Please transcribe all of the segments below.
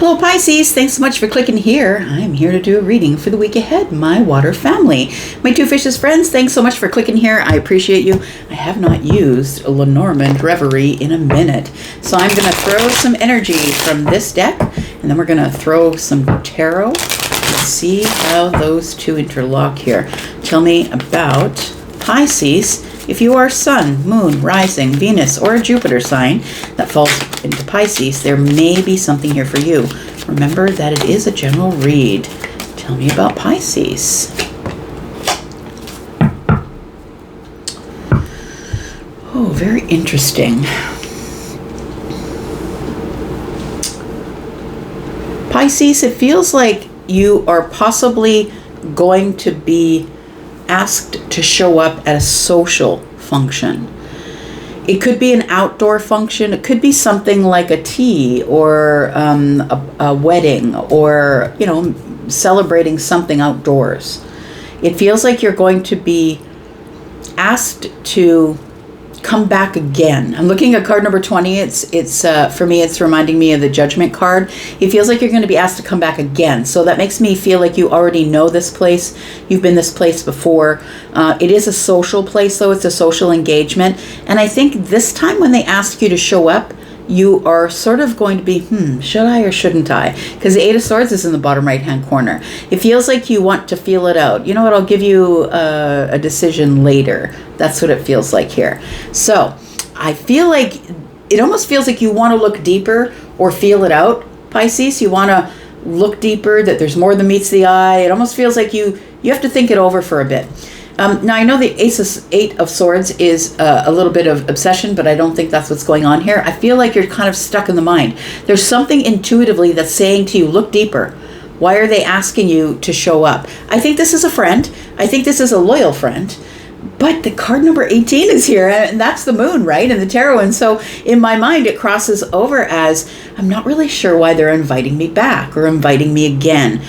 Hello Pisces, thanks so much for clicking here. I'm here to do a reading for the week ahead, my water family. My two fishes friends, thanks so much for clicking here. I appreciate you. I have not used a Lenormand Reverie in a minute. So I'm going to throw some energy from this deck, and then we're going to throw some tarot and see how those two interlock here. Tell me about Pisces. If you are Sun, Moon, Rising, Venus, or a Jupiter sign that falls into Pisces, there may be something here for you. Remember that it is a general read. Tell me about Pisces. Oh, very interesting. Pisces, it feels like you are possibly going to be asked to show up at a social function. It could be an outdoor function. It could be something like a tea or a wedding, or, you know, celebrating something outdoors. It feels like you're going to be asked to come back again. I'm looking at card number 20. It's for me, it's reminding me of the Judgment card. It feels like you're going to be asked to come back again. So that makes me feel like you already know this place. You've been this place before. It is a social place, though. It's a social engagement. And I think this time when they ask you to show up, you are sort of going to be, should I or shouldn't I? Because the Eight of Swords is in the bottom right-hand corner. It feels like you want to feel it out. You know what? I'll give you a decision later. That's what it feels like here. So I feel like it almost feels like you want to look deeper or feel it out, Pisces. You want to look deeper, that there's more than meets the eye. It almost feels like you have to think it over for a bit. Now, I know the Eight of Swords is a little bit of obsession, but I don't think that's what's going on here. I feel like you're kind of stuck in the mind. There's something intuitively that's saying to you, look deeper. Why are they asking you to show up? I think this is a friend. I think this is a loyal friend. But the card number 18 is here, and that's the moon, right? And the tarot. And so in my mind, it crosses over as, I'm not really sure why they're inviting me back or inviting me again.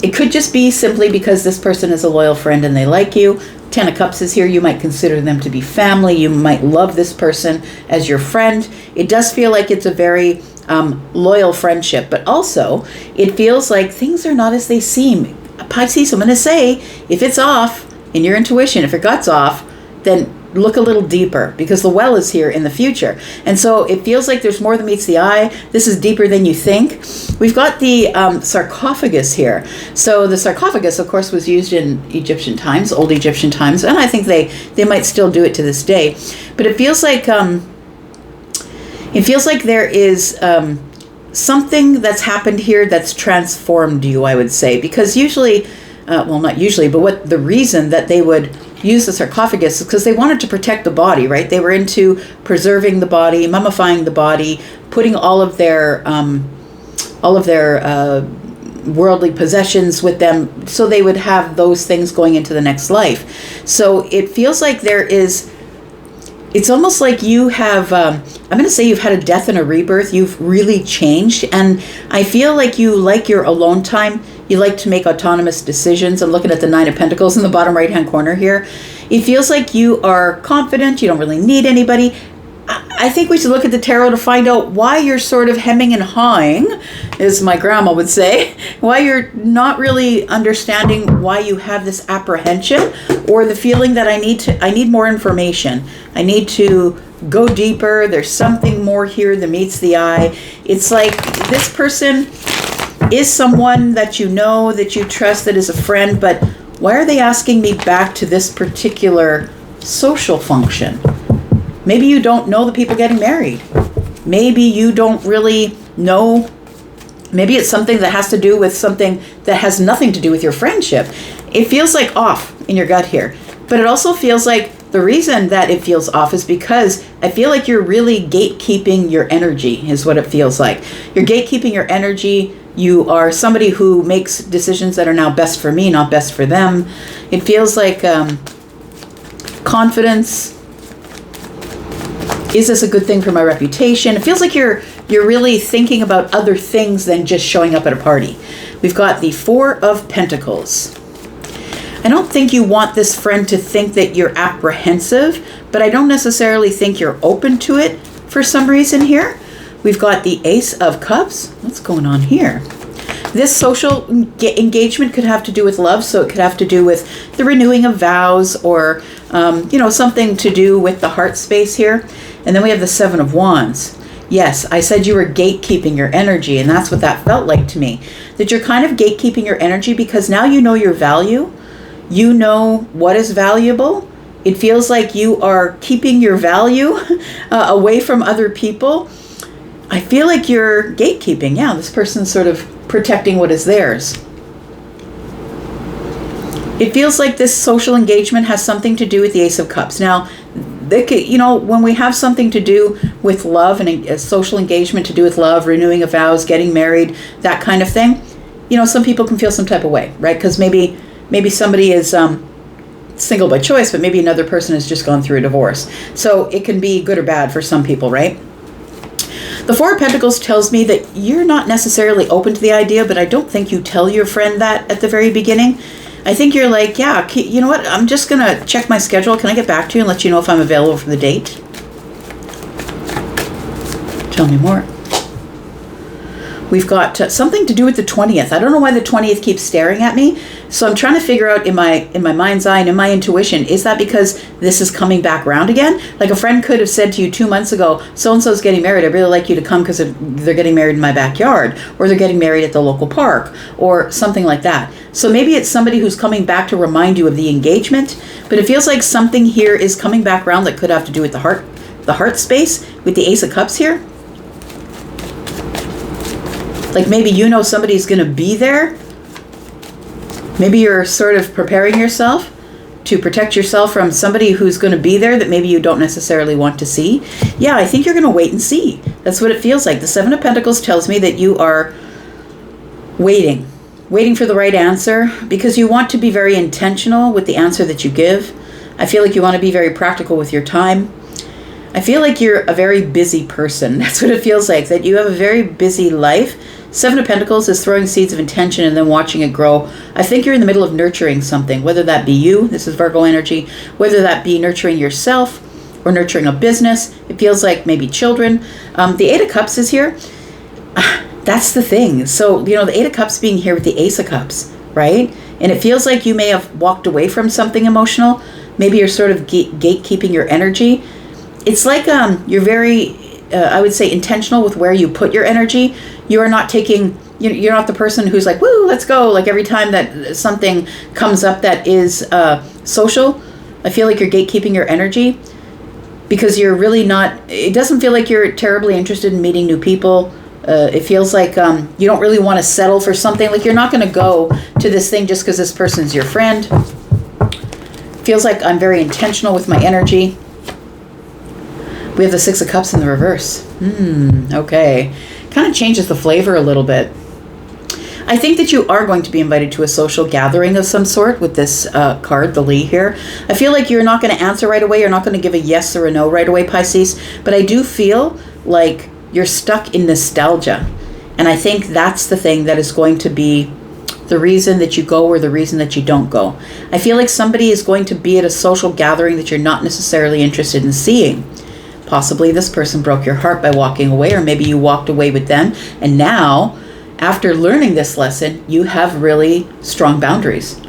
It could just be simply because this person is a loyal friend and they like you. 10 of Cups is here. You might consider them to be family. You might love this person as your friend. It does feel like it's a very loyal friendship, but also it feels like things are not as they seem. Pisces, I'm going to say, if it's off in your intuition, if your gut's off, then look a little deeper, because the well is here in the future. And so it feels like there's more than meets the eye. This is deeper than you think. We've got the sarcophagus here. So the sarcophagus, of course, was used in Egyptian times, old Egyptian times, and I think they might still do it to this day. But it feels like there is something that's happened here that's transformed you, I would say, because usually, well, not usually, but what the reason that they would use the sarcophagus is because they wanted to protect the body, right? They were into preserving the body, mummifying the body, putting all of their worldly possessions with them, so they would have those things going into the next life. So it feels like it's almost like you have, I'm going to say you've had a death and a rebirth. You've really changed. And I feel like you like your alone time. You like to make autonomous decisions. I'm looking at the Nine of Pentacles in the bottom right-hand corner here. It feels like you are confident. You don't really need anybody. I think we should look at the tarot to find out why you're sort of hemming and hawing, as my grandma would say, why you're not really understanding why you have this apprehension, or the feeling that I need more information. I need to go deeper. There's something more here that meets the eye. It's like this person is someone that you know, that you trust, that is a friend, but why are they asking me back to this particular social function? Maybe you don't know the people getting married. Maybe you don't really know. Maybe it's something that has to do with something that has nothing to do with your friendship. It feels like off in your gut here. But it also feels like the reason that it feels off is because I feel like you're really gatekeeping your energy, is what it feels like. You're gatekeeping your energy. You are somebody who makes decisions that are now best for me, not best for them. It feels like confidence. Is this a good thing for my reputation? It feels like you're really thinking about other things than just showing up at a party. We've got the Four of Pentacles. I don't think you want this friend to think that you're apprehensive, but I don't necessarily think you're open to it for some reason here. We've got the Ace of Cups. Let's What's going on here? This social engagement could have to do with love, so it could have to do with the renewing of vows or, something to do with the heart space here. And then we have the Seven of Wands. Yes, I said you were gatekeeping your energy, and that's what that felt like to me. That you're kind of gatekeeping your energy because now you know your value. You know what is valuable. It feels like you are keeping your value away from other people. I feel like you're gatekeeping. Yeah, this person's sort of protecting what is theirs. It feels like this social engagement has something to do with the Ace of Cups. Now, when we have something to do with love and a social engagement to do with love, renewing of vows, getting married, that kind of thing, some people can feel some type of way, right? Because maybe somebody is single by choice, but maybe another person has just gone through a divorce. So it can be good or bad for some people, right? The Four of Pentacles tells me that you're not necessarily open to the idea, but I don't think you tell your friend that at the very beginning. I think you're like, yeah, you know what? I'm just going to check my schedule. Can I get back to you and let you know if I'm available for the date? Tell me more. We've got something to do with the 20th. I don't know why the 20th keeps staring at me. So I'm trying to figure out in my mind's eye and in my intuition, is that because this is coming back around again? Like a friend could have said to you 2 months ago, so-and-so's getting married. I'd really like you to come because they're getting married in my backyard, or they're getting married at the local park, or something like that. So maybe it's somebody who's coming back to remind you of the engagement, but it feels like something here is coming back around that could have to do with the heart space with the Ace of Cups here. Like maybe somebody's going to be there. Maybe you're sort of preparing yourself to protect yourself from somebody who's going to be there that maybe you don't necessarily want to see. Yeah, I think you're going to wait and see. That's what it feels like. The Seven of Pentacles tells me that you are waiting for the right answer because you want to be very intentional with the answer that you give. I feel like you want to be very practical with your time. I feel like you're a very busy person. That's what it feels like, that you have a very busy life. Seven of Pentacles is throwing seeds of intention and then watching it grow. I think you're in the middle of nurturing something, whether that be you, this is Virgo energy, whether that be nurturing yourself or nurturing a business. It feels like maybe children. The Eight of Cups is here. That's the thing. So, the Eight of Cups being here with the Ace of Cups, right? And it feels like you may have walked away from something emotional. Maybe you're sort of gatekeeping your energy. It's like you're very, I would say, intentional with where you put your energy. You are not taking, you're not the person who's like, woo, let's go. Like every time that something comes up that is social, I feel like you're gatekeeping your energy because you're really not, it doesn't feel like you're terribly interested in meeting new people. It feels like you don't really want to settle for something. Like you're not going to go to this thing just because this person's your friend. Feels like I'm very intentional with my energy. We have the Six of Cups in the reverse. Okay. Kind of changes the flavor a little bit. I think that you are going to be invited to a social gathering of some sort with this card, the Lee here. I feel like you're not going to answer right away. You're not going to give a yes or a no right away, Pisces. But I do feel like you're stuck in nostalgia. And I think that's the thing that is going to be the reason that you go or the reason that you don't go. I feel like somebody is going to be at a social gathering that you're not necessarily interested in seeing. Possibly this person broke your heart by walking away, or maybe you walked away with them. And now, after learning this lesson, you have really strong boundaries.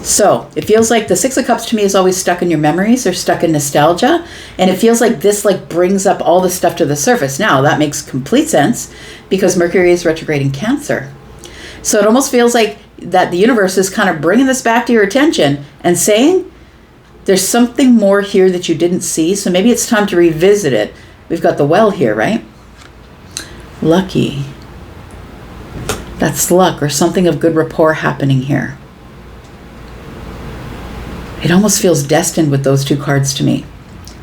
So it feels like the Six of Cups to me is always stuck in your memories or stuck in nostalgia. And it feels like this brings up all the stuff to the surface. Now that makes complete sense because Mercury is retrograde in Cancer. So it almost feels like that the universe is kind of bringing this back to your attention and saying, there's something more here that you didn't see. So maybe it's time to revisit it. We've got the Well here, right? Lucky. That's luck or something of good rapport happening here. It almost feels destined with those two cards to me.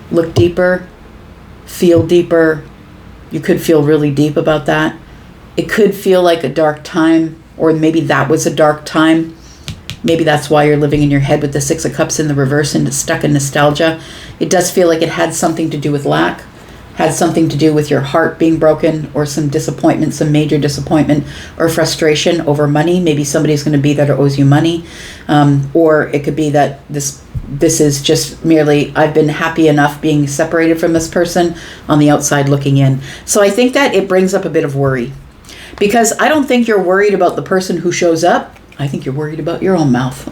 Look deeper, feel deeper. You could feel really deep about that. It could feel like a dark time, or maybe that was a dark time. Maybe that's why you're living in your head with the Six of Cups in the reverse and stuck in nostalgia. It does feel like it had something to do with lack. had something to do with your heart being broken, or some disappointment, some major disappointment or frustration over money. Maybe somebody's going to be there that owes you money. Or it could be that this is just merely, I've been happy enough being separated from this person on the outside looking in. So I think that it brings up a bit of worry, because I don't think you're worried about the person who shows up. I think you're worried about your own mouth.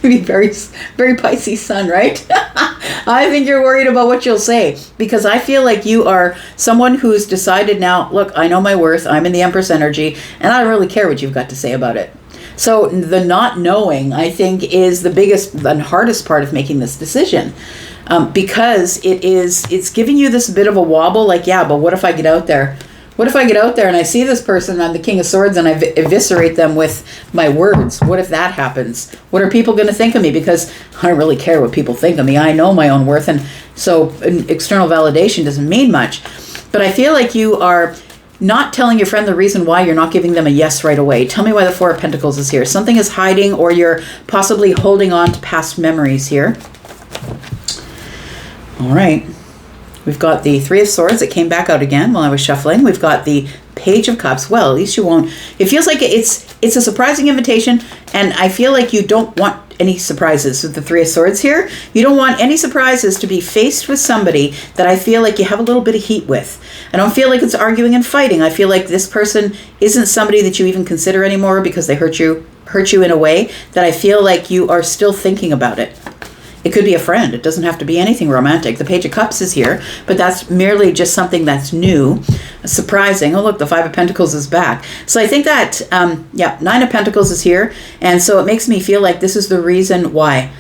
Be very, very Pisces sun, right? I think you're worried about what you'll say, because I feel like you are someone who's decided now, look, I know my worth. I'm in the Empress energy, and I don't really care what you've got to say about it. So the not knowing, I think, is the biggest and hardest part of making this decision, because it's giving you this bit of a wobble, like, yeah, but what if I get out there? What if I get out there and I see this person, I'm the King of Swords, and I eviscerate them with my words? What if that happens? What are people going to think of me? Because I don't really care what people think of me. I know my own worth, and so external validation doesn't mean much. But I feel like you are not telling your friend the reason why you're not giving them a yes right away. Tell me why the Four of Pentacles is here. Something is hiding, or you're possibly holding on to past memories here. All right. We've got the Three of Swords that came back out again while I was shuffling. We've got the Page of Cups. Well, at least you won't. It feels like it's a surprising invitation, and I feel like you don't want any surprises with the Three of Swords here. You don't want any surprises to be faced with somebody that I feel like you have a little bit of heat with. I don't feel like it's arguing and fighting. I feel like this person isn't somebody that you even consider anymore because they hurt you in a way that I feel like you are still thinking about it. It could be a friend. It doesn't have to be anything romantic. The Page of Cups is here, but that's merely just something that's new, surprising. Oh, look, the Five of Pentacles is back. So I think that, Nine of Pentacles is here. And so it makes me feel like this is the reason why.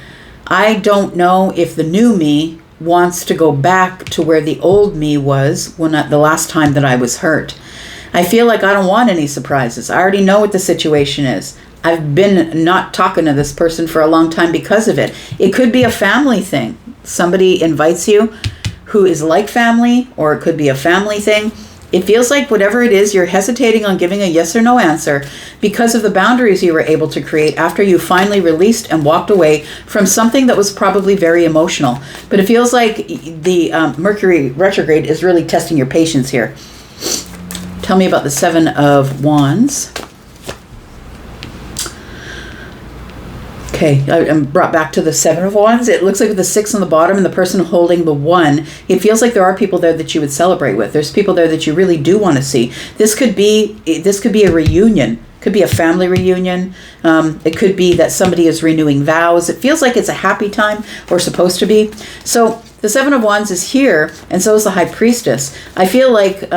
I don't know if the new me wants to go back to where the old me was the last time that I was hurt. I feel like I don't want any surprises. I already know what the situation is. I've been not talking to this person for a long time because of it. It could be a family thing. Somebody invites you who is like family, or it could be a family thing. It feels like whatever it is, you're hesitating on giving a yes or no answer because of the boundaries you were able to create after you finally released and walked away from something that was probably very emotional. But it feels like the Mercury retrograde is really testing your patience here. Tell me about the Seven of Wands. Okay, I'm brought back to the Seven of Wands. It looks like with the Six on the bottom and the person holding the One, it feels like there are people there that you would celebrate with. There's people there that you really do want to see. This could be a reunion. Could be a family reunion. It could be that somebody is renewing vows. It feels like it's a happy time, or supposed to be. So the Seven of Wands is here, and so is the High Priestess. I feel like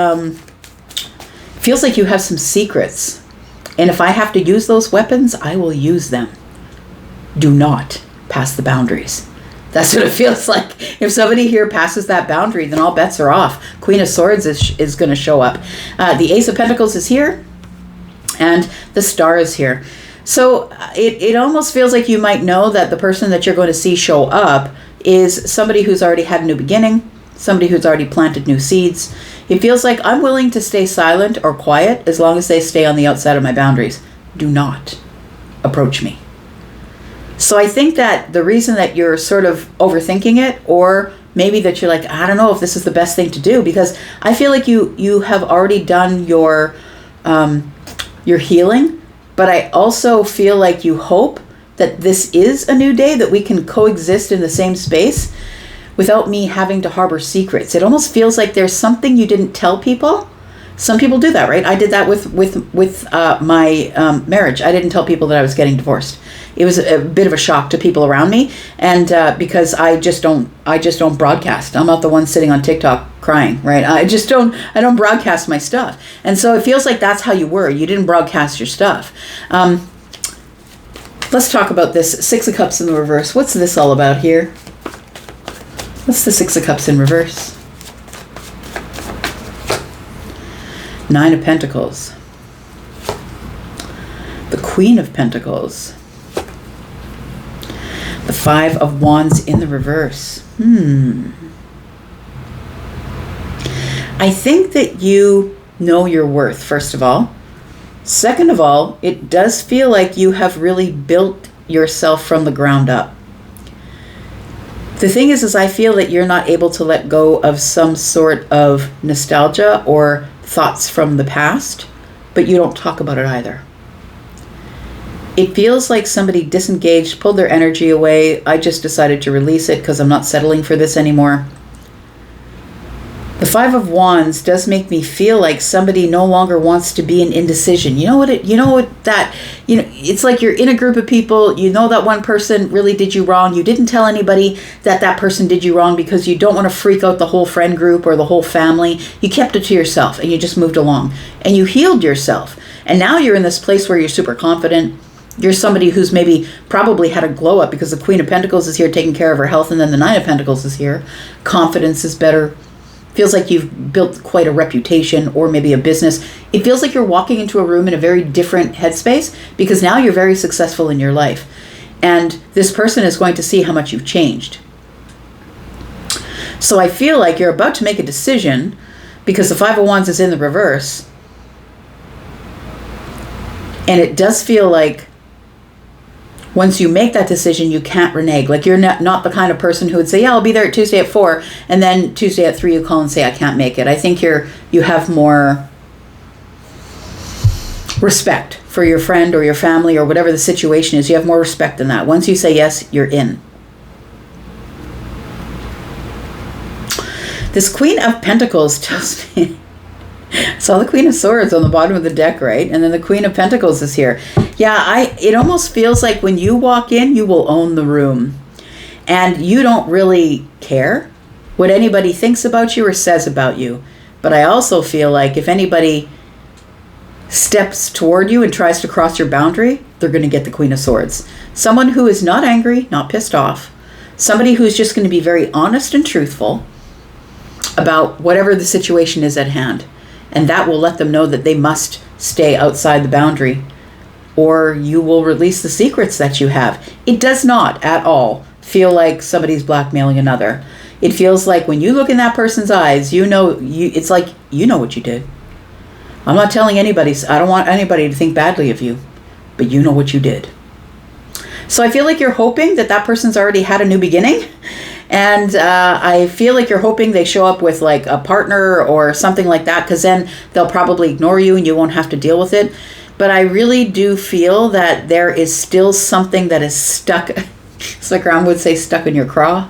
feels like you have some secrets, and if I have to use those weapons, I will use them. Do not pass the boundaries. That's what it feels like. If somebody here passes that boundary, then all bets are off. Queen of Swords is going to show up. The Ace of Pentacles is here, and the Star is here. So it almost feels like you might know that the person that you're going to see show up is somebody who's already had a new beginning, somebody who's already planted new seeds. It feels like I'm willing to stay silent or quiet as long as they stay on the outside of my boundaries. Do not approach me. So I think that the reason that you're sort of overthinking it, or maybe that you're like, I don't know if this is the best thing to do, because I feel like you have already done your healing, but I also feel like you hope that this is a new day, that we can coexist in the same space without me having to harbor secrets. It almost feels like there's something you didn't tell people. Some people do that, right? I did that with my marriage. I didn't tell people that I was getting divorced. It was a bit of a shock to people around me, and because I just don't broadcast. I'm not the one sitting on TikTok crying, right? I don't broadcast my stuff, and so it feels like that's how you were. You didn't broadcast your stuff. Let's talk about this Six of Cups in the reverse. What's this all about here? What's the Six of Cups in reverse? Nine of Pentacles. The Queen of Pentacles. The Five of Wands in the reverse. I think that you know your worth, first of all. Second of all, it does feel like you have really built yourself from the ground up. The thing is I feel that you're not able to let go of some sort of nostalgia or thoughts from the past, but you don't talk about it either. It feels like somebody disengaged, pulled their energy away. I just decided to release it because I'm not settling for this anymore. The Five of Wands does make me feel like somebody no longer wants to be in indecision. It's like you're in a group of people, you know that one person really did you wrong. You didn't tell anybody that that person did you wrong because you don't want to freak out the whole friend group or the whole family. You kept it to yourself and you just moved along and you healed yourself. And now you're in this place where you're super confident. You're somebody who's maybe probably had a glow up because the Queen of Pentacles is here taking care of her health, and then the Nine of Pentacles is here. Confidence is better. Feels like you've built quite a reputation or maybe a business. It feels like you're walking into a room in a very different headspace because now you're very successful in your life. And this person is going to see how much you've changed. So I feel like you're about to make a decision because the Five of Wands is in the reverse. And it does feel like once you make that decision, you can't renege. Like you're not the kind of person who would say, yeah, I'll be there Tuesday at 4. And then Tuesday at 3, you call and say, I can't make it. I think you have more respect for your friend or your family or whatever the situation is. You have more respect than that. Once you say yes, you're in. This Queen of Pentacles tells me, saw the Queen of Swords on the bottom of the deck, right? And then the Queen of Pentacles is here. Yeah, it almost feels like when you walk in, you will own the room. And you don't really care what anybody thinks about you or says about you. But I also feel like if anybody steps toward you and tries to cross your boundary, they're going to get the Queen of Swords. Someone who is not angry, not pissed off. Somebody who's just going to be very honest and truthful about whatever the situation is at hand. And that will let them know that they must stay outside the boundary, or you will release the secrets that you have. It does not at all feel like somebody's blackmailing another. It feels like when you look in that person's eyes, it's like you know what you did. I'm not telling anybody, I don't want anybody to think badly of you, but you know what you did. So I feel like you're hoping that person's already had a new beginning. And I feel like you're hoping they show up with like a partner or something like that, because then they'll probably ignore you and you won't have to deal with it. But I really do feel that there is still something that is stuck. It's like Ram would say, stuck in your craw.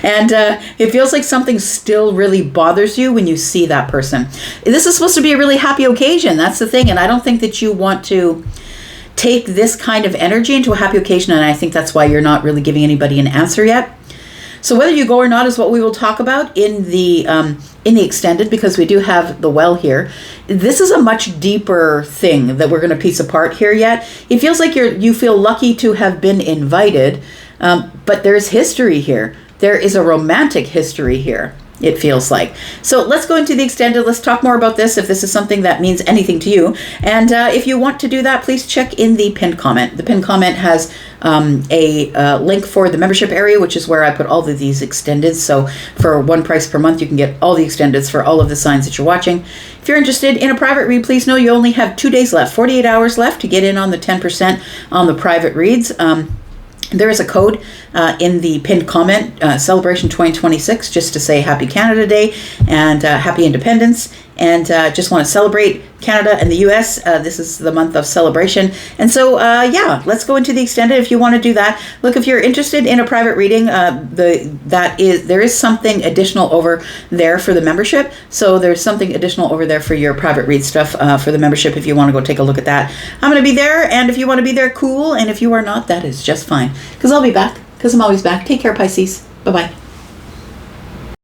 And it feels like something still really bothers you when you see that person. This is supposed to be a really happy occasion. That's the thing. And I don't think that you want to take this kind of energy into a happy occasion, and I think that's why you're not really giving anybody an answer yet. So whether you go or not is what we will talk about in the extended, because we do have the well here. This is a much deeper thing that we're going to piece apart here yet. It feels like you feel lucky to have been invited, but there's history here. There is a romantic history here, it feels like. So let's go into the extended. Let's talk more about this if this is something that means anything to you. And if you want to do that, please check in the pinned comment. The pinned comment has a link for the membership area, which is where I put all of these extendeds. So for one price per month, you can get all the extendeds for all of the signs that you're watching. If you're interested in a private read, please know you only have 2 days left, 48 hours left to get in on the 10% on the private reads. There is a code in the pinned comment, Celebration 2026, just to say Happy Canada Day and Happy Independence. And just want to celebrate Canada and the U.S. This is the month of celebration. And so, let's go into the extended if you want to do that. Look, if you're interested in a private reading, there is something additional over there for the membership. So there's something additional over there for your private read stuff for the membership if you want to go take a look at that. I'm going to be there, and if you want to be there, cool. And if you are not, that is just fine, because I'll be back, because I'm always back. Take care, Pisces. Bye-bye.